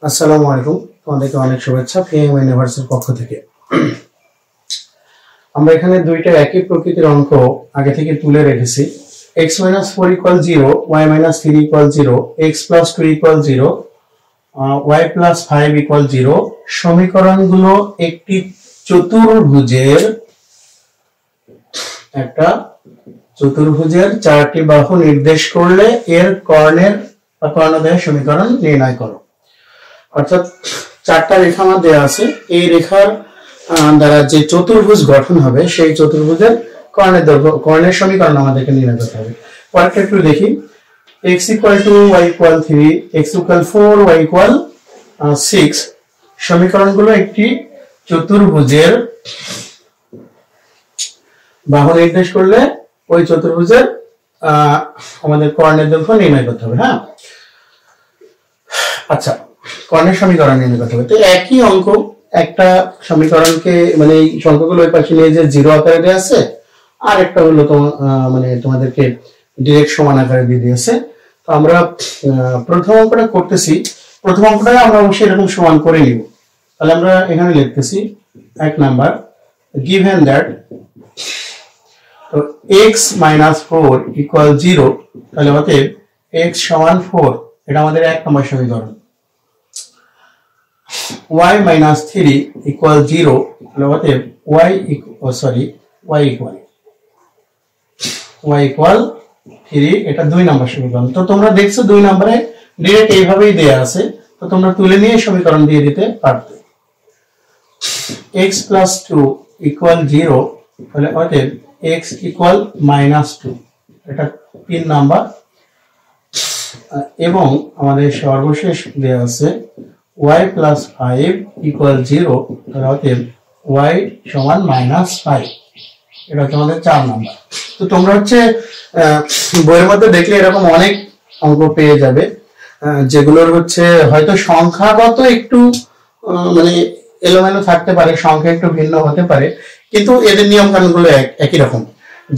আসসালামু আলাইকুম, তোমাদেরকে অনেক শুভেচ্ছা কেএম ইউনিভার্সিটির পক্ষ থেকে। আমরা এখানে দুইটা একই প্রকৃতির অঙ্ক আগে থেকে তুলে রেখেছি। x - 4 = 0, y - 3 = 0, x + 2 = 0, y + 5 = 0 সমীকরণগুলো একটি চতুর্ভুজের চারটি বাহু নির্দেশ করলে এর কর্ণের বা কর্ণদ্বয়ের সমীকরণ নির্ণয় করো। অর্থাৎ চারটা রেখা আমার দেওয়া আছে, এই রেখার দ্বারা যে চতুর্ভুজ গঠন হবে সেই চতুর্ভুজের কর্ণের সমীকরণ আমাদেরকে নির্ণয় করতে হবে। পরেরটা একটু দেখি। x = 2, y = 3, x = 4, y = 6 সমীকরণগুলো একটি চতুর্ভুজের বাহু নির্দেশ করলে ওই চতুর্ভুজের আমাদের কর্ণের দৈর্ঘ্য নির্ণয় করতে হবে। হ্যাঁ, আচ্ছা, কর্ণের সমীকরণ নির্ণয় করতে হবে। তো একই অঙ্ক একটা সমীকরণকে মানে এই সংখ্যাগুলো ওই পাশে নিয়ে যে 0 আকারে দেওয়া আছে, আর একটা হলো তোমাদেরকে ডিরেক্ট সমান আকারে দিয়ে দিয়েছে। তো আমরা প্রথম অঙ্কটা করতেছি। প্রথম অঙ্কটা আমরা অবশ্যই এরকম সমান করে নিব। তাহলে আমরা এখানে লিখতেছি 1 নাম্বার, given that তো x - 4 = 0, তাহলে অতএব x = 4, এটা আমাদের 1 নম্বর সমীকরণ। y - 3 = 0, তাহলে অতএব y = 3, এটা 2 নম্বর সমীকরণ। তো তোমরা দেখছো 2 নম্বরে ডাইরেক্ট এইভাবেই দেয়া আছে, তো তোমরা তুলে নিয়ে সমীকরণ দিয়ে দিতে পারতে। x + 2 = 0, তাহলে অতএব x = -2, এটা 3 নাম্বার। এবং আমাদের সর্বশেষ দেয়া আছে y + 5 = 0, তাহলে অতএব y = -5, এটা হচ্ছে আমাদের 4 নাম্বার। তো তোমরা হচ্ছে বইয়ের মধ্যে দেখলে এরকম অনেক অঙ্ক পেয়ে যাবে, যেগুলোর হচ্ছে হয়তো সংখ্যাগত একটু মানে এলোমেলো থাকতে পারে, সংখ্যা একটু ভিন্ন হতে পারে, কিন্তু এদের নিয়ম কানুনগুলো একই রকম।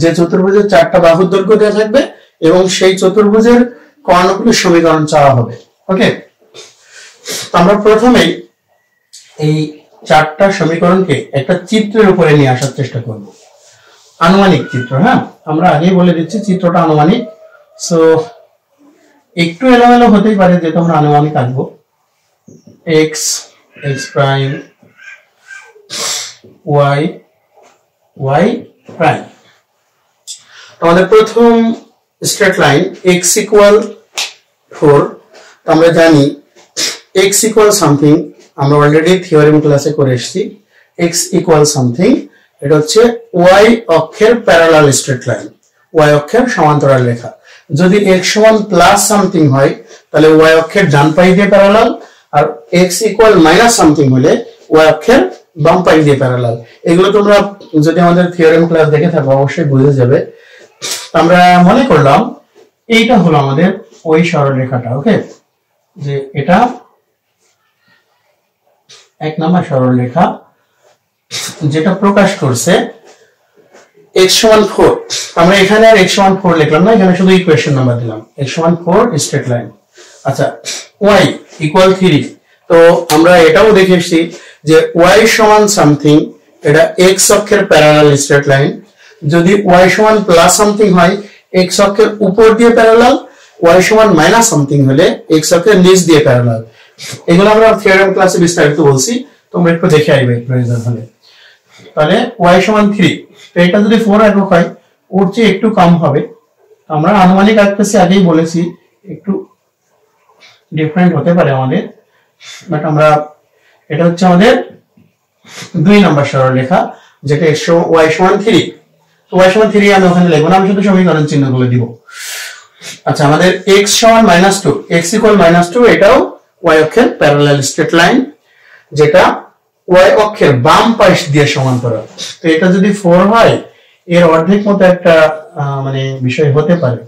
যে চতুর্ভুজের 4টা বাহুর দৈর্ঘ্য দেওয়া থাকবে এবং সেই চতুর্ভুজের কর্ণগুলোর সমীকরণ চাওয়া হবে। ওকে, আমরা প্রথমেই এই 4টা সমীকরণকে একটা চিত্রের উপরে নিয়ে আসার চেষ্টা করব। আনুমানিক চিত্র। হ্যাঁ, আমরা আগেই বলে দিচ্ছি চিত্রটা আনুমানিক, সো একটু এলোমেলো হতেই পারে, যেহেতু আমরা আনুমানিক আঁকবো। x prime, y prime. আমাদের প্রথম স্ট্রেট লাইন x = 4। আমরা জানি x = সামথিং, আমরা অলরেডি থিওরেম ক্লাসে করে এসেছি। x = সামথিং, এটা হচ্ছে y অক্ষের প্যারালাল স্ট্রেট লাইন, y অক্ষের সমান্তরাল রেখা। যদি x = প্লাস সামথিং হয় তাহলে y অক্ষের ডান পাশ দিয়ে প্যারালাল, আর x = সামথিং হলে y অক্ষের বাম পাশ দিয়ে প্যারালাল। এগুলো তোমরা যদি আমাদের থিওরেম ক্লাস দেখে থাকো অবশ্যই বুঝে যাবে। আমরা মনে করলাম এইটা হলো আমাদের ওই সরলরেখাটা। ওকে, যে এটা 1 নম্বর সরলরেখা, যেটা প্রকাশ করছে x = 4। আমরা এখানে আর x = 4 লিখলাম না, এখানে শুধু ইকুয়েশন নাম্বার দিলাম। x = 4 straight line. আচ্ছা, y = 3। তো আমরা এটাও দেখে এসেছি যে y = সামথিং, এটা x অক্ষের প্যারালাল স্ট্রেট লাইন। যদি y = প্লাস সামথিং হয় x অক্ষের উপর দিয়ে প্যারালাল, y = সামথিং হলে x অক্ষের নিচ দিয়ে প্যারালাল। এগুলো আমরা থিওরেম ক্লাসে বিস্তারিত বলছি, তোমরা একটু দেখে আইবে প্রয়োজন হলে। তাহলে y = 3, তো এটা যদি 4 একক হয় ওর চেয়ে একটু কম হবে। আমরা আনুমানিক আঁকতেছি, আগেই বলেছি একটু ডিফারেন্ট হতে পারে আমাদের, বাট আমরা এটা হচ্ছে আমাদের 2 নম্বর সরলরেখা, যেটা y = 3। তো y = 3 আমি ওখানে লিখব না, আমি শুধু সমীকরণ চিহ্নগুলো দিব। আচ্ছা, আমাদের x = -2, x = -2, এটাও y অক্ষের প্যারালাল স্ট্রেট লাইন, যেটা y অক্ষের বাম পাশ দিয়ে সমান্তরাল। তো এটা যদি 4 হয় এর অর্ধেক মতো একটা মানে বিষয় হতে পারে।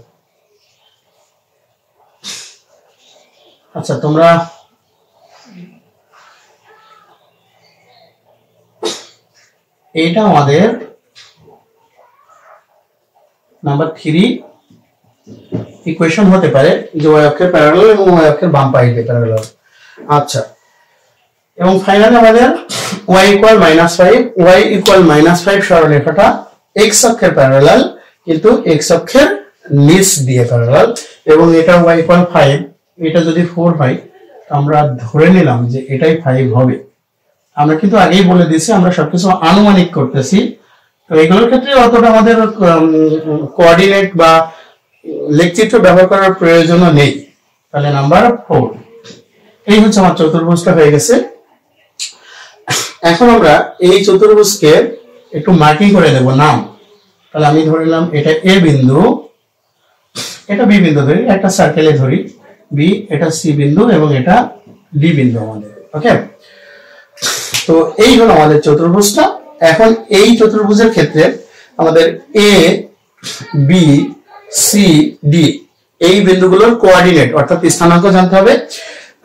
আচ্ছা, তোমরা এইটা আমাদের নাম্বার 3 ইকুয়েশন হতে পারে, যে y অক্ষের প্যারালাল এবং y অক্ষের বাম পাশ দিয়ে প্যারালাল। আচ্ছা, এবং ফাইনালি আমাদের y equal -5, y equal -5 সরলরেখাটা x অক্ষের প্যারালাল, কিন্তু x অক্ষের নিচ দিয়ে প্যারালাল, এবং এটা y ইকুয়াল 5, এটা যদি 4 হয় আমরা ধরে নিলাম যে এটাই 5 হবে। আমরা কিন্তু আগেই বলে দিয়েছি আমরা সবকিছু আনুমানিক করতেছি, তো এগুলোর ক্ষেত্রে অতটা আমাদের কোঅর্ডিনেট বা লেখচিত্র ব্যবহার করার প্রয়োজন নেই। তাহলে নাম্বার 4, এই হচ্ছে আমার চতুর্ভুজটা হয়ে গেছে। এখন আমরা এই চতুর্ভুজকে একটু মার্কিং করে দেব নাম। তাহলে আমি ধরে নিলাম এটা এ বিন্দু, এটা বি বিন্দু ধরি, একটা সার্কেলে ধরি বি, এটা সি বিন্দু এবং এটা ডি বিন্দু আমাদের। ওকে, তো এই হলো আমাদের চতুর্ভুজটা। এখন এই চতুর্ভুজের ক্ষেত্রে আমাদের এ বি সি ডি এই বিন্দুগুলোর কোঅর্ডিনেট অর্থাৎ স্থানাঙ্ক জানতে হবে।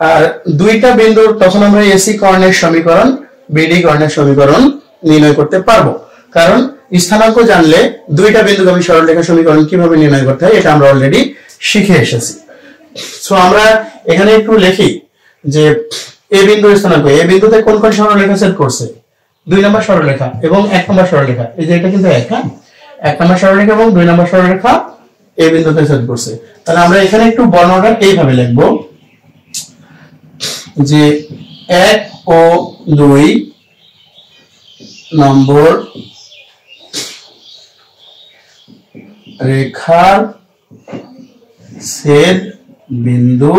আর দুইটা বিন্দুর তখন আমরা এসি কর্ণের সমীকরণ বিডি কর্ণের সমীকরণ নির্ণয় করতে পারবো, কারণ স্থানাঙ্ক জানলে দুইটা বিন্দুগামী সরলরেখা সমীকরণ কিভাবে নির্ণয় করতে হয় এটা আমরা অলরেডি শিখে এসেছি। সো আমরা এখানে একটু লিখি যে এ বিন্দুর স্থানাঙ্ক, এ বিন্দুতে কোন কোন সরলরেখা ছেদ করছে, 2 নম্বর সরলরেখা এবং 1 নম্বর সরলরেখা। এই যে এটা কিন্তু 1 নম্বর সরলরেখা এবং 2 নম্বর সরলরেখা এ বিন্দুতে ছেদ করছে। তাহলে আমরা এখানে একটু বর্ণনা এইভাবে লিখব যে 1 ও 2 নম্বর রেখার ছেদ বিন্দু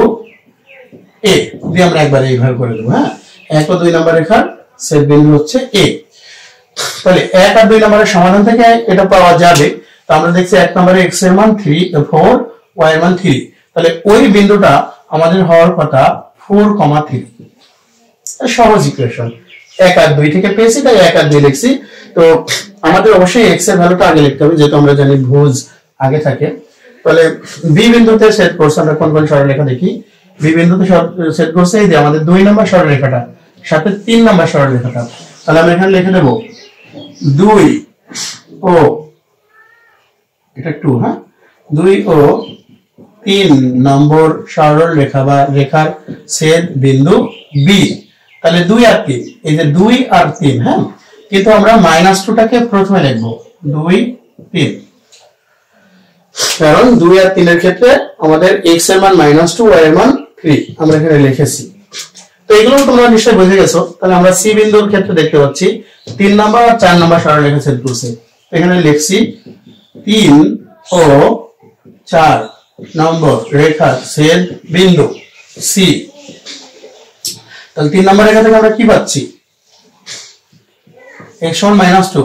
এ দিয়ে আমরা একবার এইভাবে করে দেবো। হ্যাঁ, 1 ও 2 নম্বর রেখার ছেদ বিন্দু হচ্ছে এ। তাহলে 1 আর 2 নম্বরের সমাধান থেকে এটা পাওয়া যাবে। তো আমরা দেখছি 1 নম্বরে x এর মান 4, y এর মান 3, তাহলে ওই বিন্দুটা আমাদের হওয়ার কথা 4,3। সহজ ইকুয়েশন, 1 আর 2 থেকে পেয়েছি তাই 1 আর 2 লিখছি। তো আমাদের অবশ্যই x এর ভ্যালুটা আগে লিখতে হবে, যেহেতু আমরা জানি ভুজ আগে থাকে। তাহলে বি বিন্দুতে ছেদ করছে, আমরা কোন কোন সরলরেখা দেখি। বি বিন্দুতে ছেদ করছে এই যে আমাদের 2 নম্বর সরলরেখাটা সাথে 3 নম্বর সরলরেখাটা। তাহলে আমরা এখানে লিখে দেব 2 ও, এটা 2, হ্যাঁ, 2 ও 3 নম্বর সরলরেখা বা রেখার ছেদ বিন্দু বি। তাহলে 2 আর 3, এই যে 2 আর 3, হ্যাঁ, কিন্তু আমরা -2টাকে প্রথমে লিখব 2, 3, কারণ 2 আর 3 এর ক্ষেত্রে আমাদের x এর মান -2, y এর মান 3 আমরা এখানে লিখেছি। তো এগুলো তোমরা নিশ্চয়ই বুঝে গেছো। তাহলে আমরা সি বিন্দুর ক্ষেত্রে দেখতে পাচ্ছি 3 নম্বর আর 4 নম্বর সরলরেখা ছেদ করছে, এখানে লিখছি 3 ও 4 নম্বর রেখার ছেদ বিন্দু সি। তাহলে 3 নম্বর রেখা থেকে আমরা কি পাচ্ছি, x সমান -2,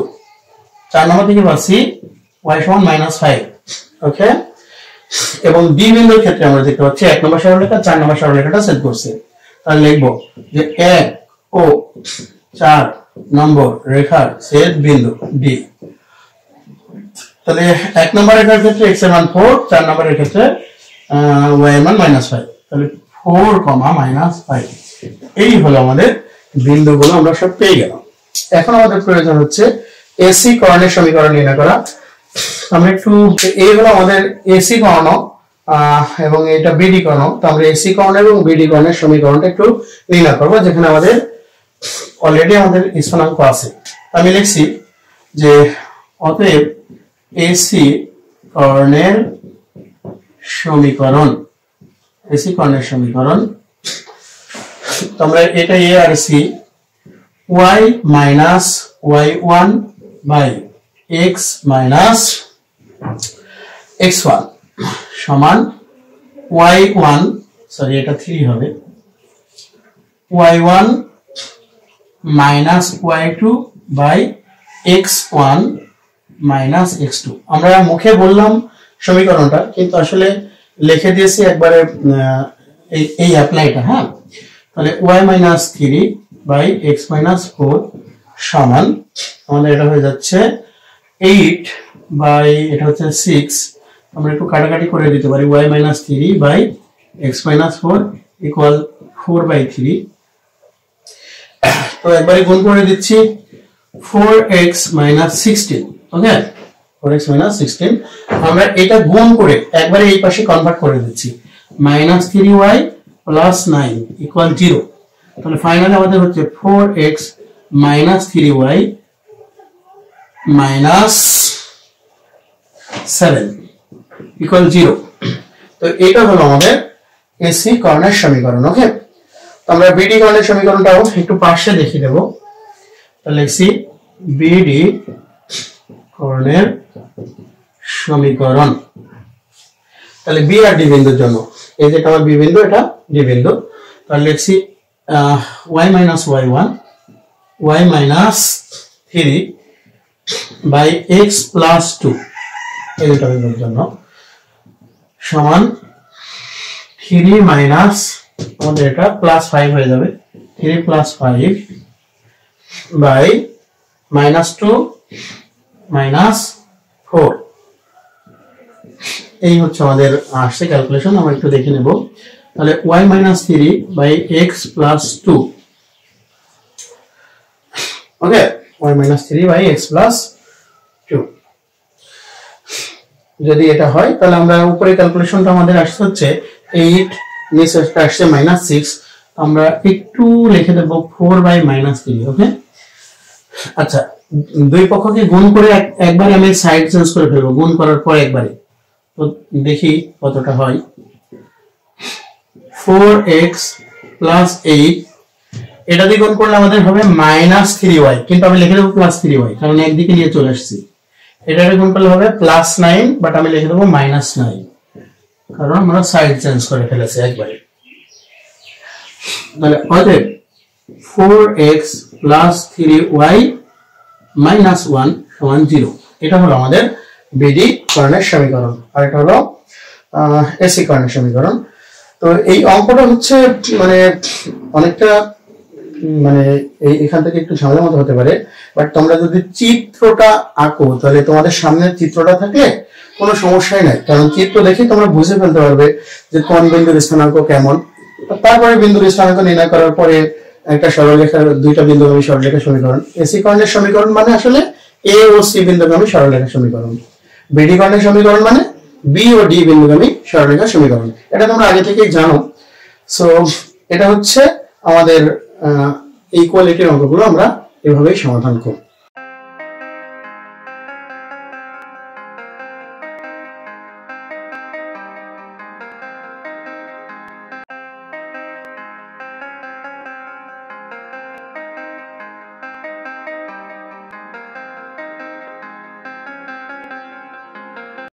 4 নম্বর থেকে পাচ্ছি y সমান -5। ওকে, এবং ডি বিন্দুর ক্ষেত্রে আমরা দেখতে পাচ্ছি 1 নম্বর সরলরেখা 4 নম্বর সরলরেখাটা ছেদ করছে। তাহলে লিখব যে 1 ও 4 নম্বর রেখার ছেদ বিন্দু ডি। তাহলে 1 নম্বর রেখার ক্ষেত্রে x এর মান 4, 4 নম্বরের ক্ষেত্রে y এর মান -5, তাহলে 4, -5। এই হলো আমাদের বিন্দুগুলো, আমরা সব পেয়ে গেলাম। এখন আমাদের প্রয়োজন হচ্ছে এসি কর্ণের সমীকরণ নির্ণয় করা। আমরা একটু, এই হলো আমাদের এসি কর্ণ এবং এটা বিডি কর্ণ। তো আমরা এসি কর্ণ এবং বিডি কর্ণের সমীকরণটা একটু নির্ণয় করব, যেখানে আমাদের অলরেডি আমাদের স্থানাঙ্ক আছে। আমি লিখছি যে অতএব এসি কর্ণের সমীকরণ, এসি কর্ণের সমীকরণ, তোমরা এটা এ আর সি, y minus y1 by x minus x1 সমান y1, সরি এটা 3 হবে, y1 minus y2 by x1 minus x2। আমরা মুখে বললাম সমীকরণটা, কিন্তু আসলে লিখে দিয়েছি একবারে এই অ্যাপ্লাইটা। হ্যাঁ, তাহলে y minus 3 by x minus 4 সমান আমাদের এটা হয়ে যাচ্ছে 8 বাই এটা হচ্ছে 6। আমরা একটু কাটাকাটি করে দিতে পারি, y minus 3 by x minus 4 equal 4 by 3। তো একবারে গুণ করে দিচ্ছি 4x মাইনাস 16। ওকে, 4x মাইনাস 16 আমরা এটা গুণ করে একবারে এই পাশে কনভার্ট করে দিচ্ছি, -3y প্লাস 9 ইকুয়াল 0। তাহলে ফাইনালি আমাদের হচ্ছে 4x minus 3y minus 7 equal 0। তো এটা হলো আমাদের এসি কর্ণের সমীকরণ। ওকে, আমরা বিডি কর্ণের সমীকরণটাও একটু পাশে দেখিয়ে দেব। তাহলে লিখছি বিডি কর্ণের সমীকরণ। তাহলে বি আর ডি বিন্দুর জন্য, এই যেটা আমার বি বিন্দু, এটা ডি বিন্দু। তাহলে লিখছি y minus y1 y minus 3 by x plus 2 এই দুটো বিন্দুর জন্য সমান 3 মাইনাস আমাদের এটা প্লাস 5 হয়ে যাবে, 3 প্লাস 5 বাই মাইনাস 2 মাইনাস 4। এই হচ্ছে আমাদের আসছে ক্যালকুলেশন। আমরা একটু দেখে নেব। তাহলে y minus 3 by x plus 2। Okay, y minus 3 by x plus 2 যদি এটা হয় তাহলে আমরা উপরে ক্যালকুলেশনটা আমাদের আসছে হচ্ছে 8, নিচে আসছে -6। আমরা একটু লিখে দেব 4 by -3। ওকে, আচ্ছা, দুই পক্ষকে গুণ করে একবারে আমি সাইড চেঞ্জ করে ফেলবো, গুণ করার পর একবারে। তো দেখি কতটা হয়। 4x plus 8 এটা দিয়ে গুণ করলে আমাদের হবে -3y, কিন্তু আমি লিখে দেব +3y কারণ একদিকে নিয়ে চলে আসছি। এটা দিয়ে গুণ করলে হবে +9, বাট আমি লিখে দেব -9 কারণ আমরা সাইড চেঞ্জ করে ফেলেছি একবারে। তাহলে অতএব 4x plus 3y minus 1 সমান 0। এটা হলো আমাদের বিডি কর্ণের সমীকরণ, আর এটা হলো এসি কর্ণের সমীকরণ। তো এই অঙ্কটা হচ্ছে মানে অনেকটা মানে এখান থেকে একটু ঝামেলার মতো হতে পারে, বাট তোমরা যদি চিত্রটা আঁকো তাহলে তোমাদের সামনে চিত্রটা থাকলে কোনো সমস্যাই নাই, কারণ চিত্র দেখে তোমরা বুঝে ফেলতে পারবে যে কোন বিন্দুর স্থানাঙ্ক কেমন। তারপরে বিন্দুর স্থানাঙ্ক নির্ণয় করার পরে একটা সরলরেখার দুইটা বিন্দুগামী সরলরেখা সমীকরণ। এসি কর্ণের সমীকরণ মানে আসলে এ ও সি বিন্দুগামী সরলরেখা সমীকরণ। বিডি কর্ণের সমীকরণ মানে বি ও ডি বিন্দুগামী সরলরেখা সমীকরণ। এটা তোমরা আগে থেকেই জানো। সো এটা হচ্ছে আমাদের ইকুয়ালিটির অঙ্কগুলো আমরা এভাবেই সমাধান করব।